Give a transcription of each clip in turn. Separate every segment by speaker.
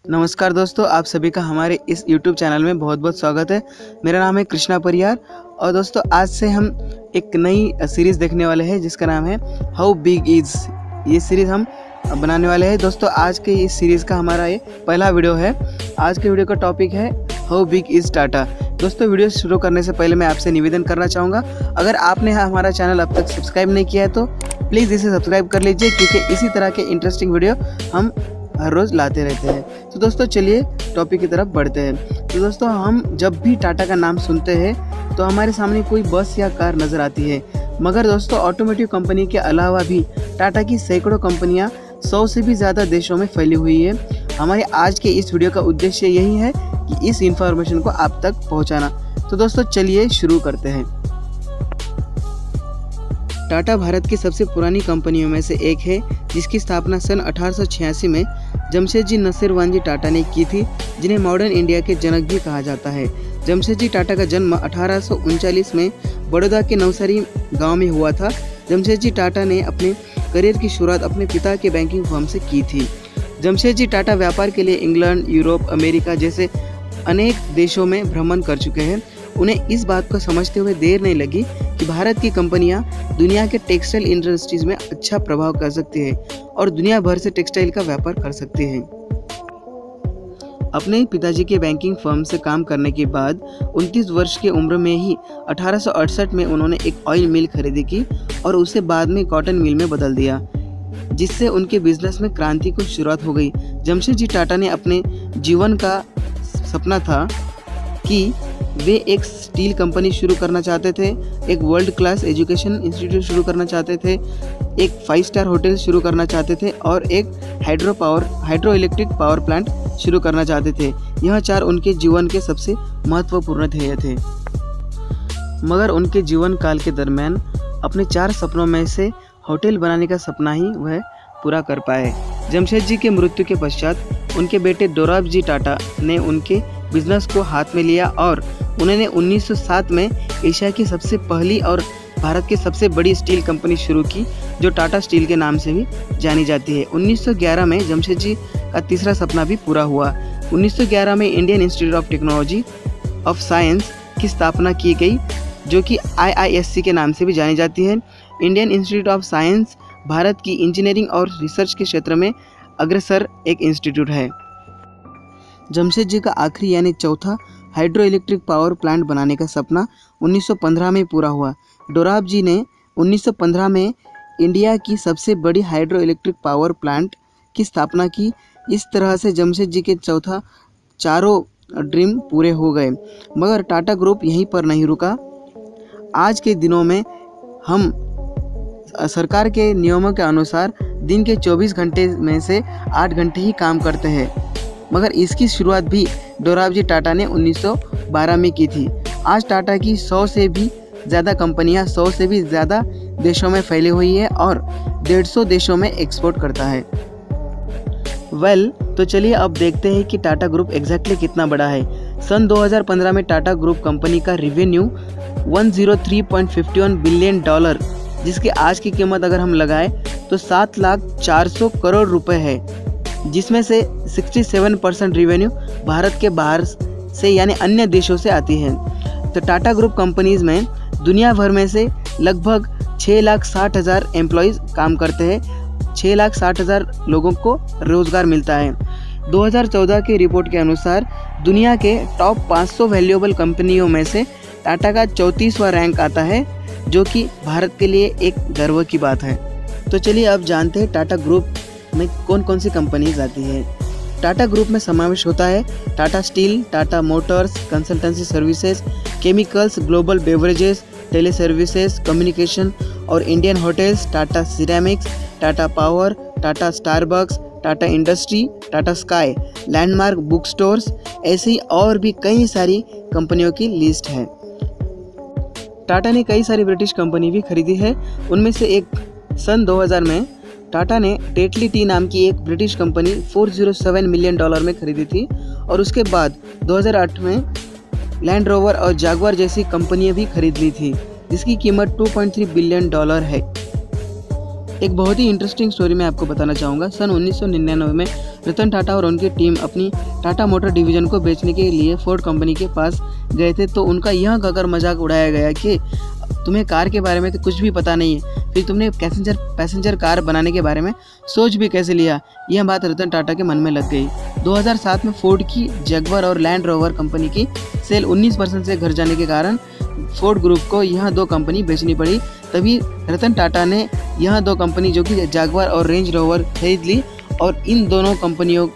Speaker 1: नमस्कार दोस्तों, आप सभी का हमारे इस YouTube चैनल में बहुत बहुत स्वागत है। मेरा नाम है कृष्णा परियार और दोस्तों आज से हम एक नई सीरीज़ देखने वाले हैं जिसका नाम है हाउ बिग इज़। ये सीरीज़ हम बनाने वाले हैं। दोस्तों आज के इस सीरीज़ का हमारा ये पहला वीडियो है। आज के वीडियो का टॉपिक है हाउ बिग इज़ टाटा। दोस्तों वीडियो शुरू करने से पहले मैं आपसे निवेदन करना चाहूँगा, अगर आपने हमारा चैनल अब तक सब्सक्राइब नहीं किया है तो प्लीज़ इसे सब्सक्राइब कर लीजिए, क्योंकि इसी तरह के इंटरेस्टिंग वीडियो हम हर रोज़ लाते रहते हैं। तो दोस्तों चलिए टॉपिक की तरफ बढ़ते हैं। तो दोस्तों हम जब भी टाटा का नाम सुनते हैं तो हमारे सामने कोई बस या कार नज़र आती है, मगर दोस्तों ऑटोमोटिव कंपनी के अलावा भी टाटा की सैकड़ों कंपनियां 100 से भी ज़्यादा देशों में फैली हुई है। हमारे आज के इस वीडियो का उद्देश्य यही है कि इस इंफॉर्मेशन को आप तक पहुँचाना। तो दोस्तों चलिए शुरू करते हैं। टाटा भारत की सबसे पुरानी कंपनियों में से एक है, जिसकी स्थापना सन 1886 में जमशेदजी नसीरवानजी टाटा ने की थी, जिन्हें मॉडर्न इंडिया के जनक भी कहा जाता है। जमशेदजी टाटा का जन्म 1839 में बड़ौदा के नवसारी गांव में हुआ था। जमशेदजी टाटा ने अपने करियर की शुरुआत अपने पिता के बैंकिंग फर्म से की थी। जमशेदजी टाटा व्यापार के लिए इंग्लैंड, यूरोप, अमेरिका जैसे अनेक देशों में भ्रमण कर चुके हैं। उन्हें इस बात को समझते हुए देर नहीं लगी कि भारत की कंपनियां दुनिया के टेक्सटाइल इंडस्ट्रीज में अच्छा प्रभाव कर सकती है और दुनिया भर से टेक्सटाइल का व्यापार कर सकती है। अपने पिताजी के बैंकिंग फर्म से काम करने के बाद 29 वर्ष की उम्र में ही 1868 में उन्होंने एक ऑयल मिल खरीदी की और उसे बाद में कॉटन मिल में बदल दिया, जिससे उनके बिजनेस में क्रांति की शुरुआत हो गई। जमशेदजी टाटा ने अपने जीवन का सपना था कि वे एक स्टील कंपनी शुरू करना चाहते थे, एक वर्ल्ड क्लास एजुकेशन इंस्टीट्यूट शुरू करना चाहते थे, एक 5 स्टार होटल शुरू करना चाहते थे और एक हाइड्रो इलेक्ट्रिक पावर प्लांट शुरू करना चाहते थे। यह 4 उनके जीवन के सबसे महत्वपूर्ण ध्येय थे। मगर उनके जीवन काल के दरमियान अपने 4 सपनों में से होटल बनाने का सपना ही वह पूरा कर पाए। जमशेदजी के मृत्यु के पश्चात उनके बेटे दोराबजी टाटा ने उनके बिजनेस को हाथ में लिया और उन्होंने 1907 में एशिया की सबसे पहली और भारत की सबसे बड़ी स्टील कंपनी शुरू की, जो टाटा स्टील के नाम से भी जानी जाती है। 1911 में जमशेदजी का तीसरा सपना भी पूरा हुआ। 1911 में Indian institute of technology of science की स्थापना की गई, जो कि IISc के नाम से भी जानी जाती है। Indian institute of science Bharat की इंजीनियरिंग और रिसर्च के क्षेत्र में अग्रसर एक इंस्टीट्यूट है। जमशेदजी का आखिरी यानी चौथा हाइड्रो इलेक्ट्रिक पावर प्लांट बनाने का सपना 1915 में पूरा हुआ। दोराबजी ने 1915 में इंडिया की सबसे बड़ी हाइड्रो इलेक्ट्रिक पावर प्लांट की स्थापना की। इस तरह से जमशेदजी के चारों ड्रीम पूरे हो गए। मगर टाटा ग्रुप यहीं पर नहीं रुका। आज के दिनों में हम सरकार के नियमों के अनुसार दिन के 24 घंटे में से 8 घंटे ही काम करते हैं, मगर इसकी शुरुआत भी दोराबजी टाटा ने 1912 में की थी। आज टाटा की 100 से भी ज़्यादा कंपनियां 100 से भी ज़्यादा देशों में फैली हुई है और 150 देशों में एक्सपोर्ट करता है। तो चलिए अब देखते हैं कि टाटा ग्रुप एग्जैक्टली कितना बड़ा है। सन 2015 में टाटा ग्रुप कंपनी का रेवेन्यू $103.51 बिलियन, जिसकी आज की कीमत अगर हम लगाएं तो 7,400 करोड़ रुपए है, जिसमें से 67% रेवेन्यू भारत के बाहर से यानी अन्य देशों से आती है। तो टाटा ग्रुप कंपनीज में दुनिया भर में से लगभग 6,60,000 एम्प्लॉयज़ काम करते हैं। 6,60,000 लोगों को रोजगार मिलता है। 2014 की रिपोर्ट के अनुसार दुनिया के टॉप 500 वैल्यूएबल कंपनियों में से टाटा का 34वां रैंक आता है, जो कि भारत के लिए एक गर्व की बात है। तो चलिए अब जानते हैं टाटा ग्रुप में कौन कौन सी कंपनीज आती है। टाटा ग्रुप में समावेश होता है Tata Steel, Tata Motors, Consultancy Services, Chemicals, Global Beverages, Tele Services, Communication और Indian Hotels, Tata Ceramics, Tata Power, Tata Starbucks, Tata Industry, Tata Sky, Landmark Book Stores, ऐसी और भी कई सारी कंपनियों की लिस्ट है। टाटा ने कई सारी ब्रिटिश कंपनी भी खरीदी है। उनमें से एक सन 2000 में टाटा ने टेटली टी नाम की एक ब्रिटिश कंपनी $407 मिलियन में खरीदी थी और उसके बाद 2008 में लैंड रोवर और जागवार जैसी कंपनियां भी खरीद ली थी, जिसकी कीमत $2.3 बिलियन है। एक बहुत ही इंटरेस्टिंग स्टोरी मैं आपको बताना चाहूँगा। सन 1999 में रतन टाटा और उनकी टीम अपनी टाटा मोटर डिवीज़न को बेचने के लिए फोर्ड कंपनी के पास गए थे, तो उनका यह कहकर मजाक उड़ाया गया कि तुम्हें कार के बारे में तो कुछ भी पता नहीं है, फिर तुमने पैसेंजर कार बनाने के बारे में सोच भी कैसे लिया। यह बात रतन टाटा के मन में लग गई। 2007 में फोर्ड की जगुआर और लैंड रोवर कंपनी की सेल 19% से घट जाने के कारण फोर्ड ग्रुप को यह दो कंपनी बेचनी पड़ी। तभी रतन टाटा ने यह दो कंपनी जो कि जगुआर और रेंज रोवर खरीद ली और इन दोनों कंपनियों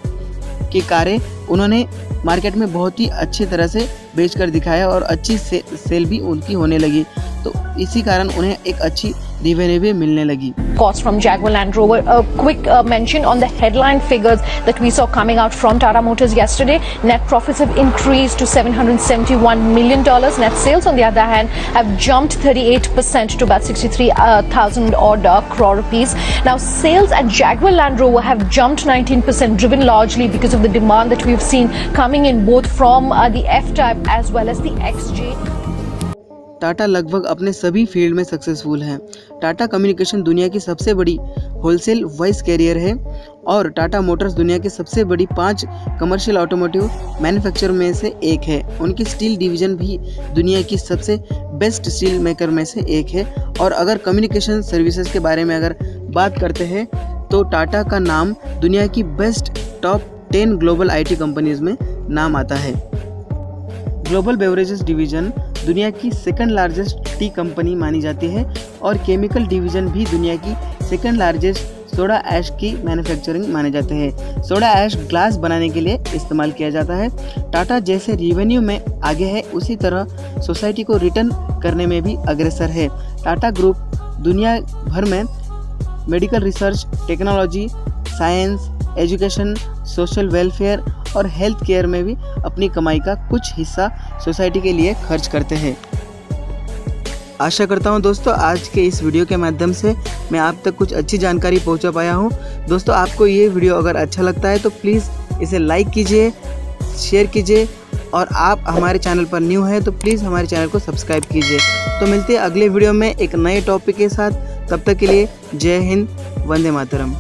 Speaker 1: की कारें उन्होंने मार्केट में बहुत ही अच्छी तरह से बेचकर दिखाया और अच्छी सेल भी उनकी होने लगी। तो इसी कारण उन्हें एक अच्छी रेवेन्यू भी मिलने लगी।
Speaker 2: Cost from Jaguar Land Rover. A quick mention on the headline figures that we saw coming out from Tata Motors yesterday. Net profits have increased to $771 million. Net sales, on the other hand, have jumped 38% to about 63,000 odd crore rupees. Now, sales at Jaguar Land Rover have jumped 19%, driven largely because of the demand that we've seen coming in both from the F-Type as well as the XJ.
Speaker 1: Tata लगभग अपने सभी field में successful हैं। Tata communication दुनिया की सबसे बड़ी wholesale voice career है और टाटा मोटर्स दुनिया की सबसे बड़ी 5 कमर्शियल ऑटोमोटिव मैन्युफैक्चरर में से एक है। उनकी स्टील डिवीज़न भी दुनिया की सबसे बेस्ट स्टील मेकर में से एक है। और अगर कम्युनिकेशन सर्विसेज के बारे में अगर बात करते हैं तो टाटा का नाम दुनिया की best top 10 global IT companies में नाम आता है। ग्लोबल बेवरेजेस डिवीज़न दुनिया की सेकंड लार्जेस्ट टी कंपनी मानी जाती है और केमिकल डिवीज़न भी दुनिया की सेकंड लार्जेस्ट सोडा ऐश की मैन्युफैक्चरिंग माने जाते हैं। सोडा ऐश ग्लास बनाने के लिए इस्तेमाल किया जाता है। टाटा जैसे रेवेन्यू में आगे है, उसी तरह सोसाइटी को रिटर्न करने में भी अग्रसर है। टाटा ग्रुप दुनिया भर में medical research, technology, science, education, social welfare और हेल्थ केयर में भी अपनी कमाई का कुछ हिस्सा सोसाइटी के लिए खर्च करते हैं। आशा करता हूं दोस्तों आज के इस वीडियो के माध्यम से मैं आप तक कुछ अच्छी जानकारी पहुंचा पाया हूं। दोस्तों आपको ये वीडियो अगर अच्छा लगता है तो प्लीज़ इसे लाइक कीजिए, शेयर कीजिए और आप हमारे चैनल पर न्यू हैं तो प्लीज़ हमारे चैनल को सब्सक्राइब कीजिए। तो मिलते हैं अगले वीडियो में एक नए टॉपिक के साथ। तब तक के लिए जय हिंद, वंदे मातरम।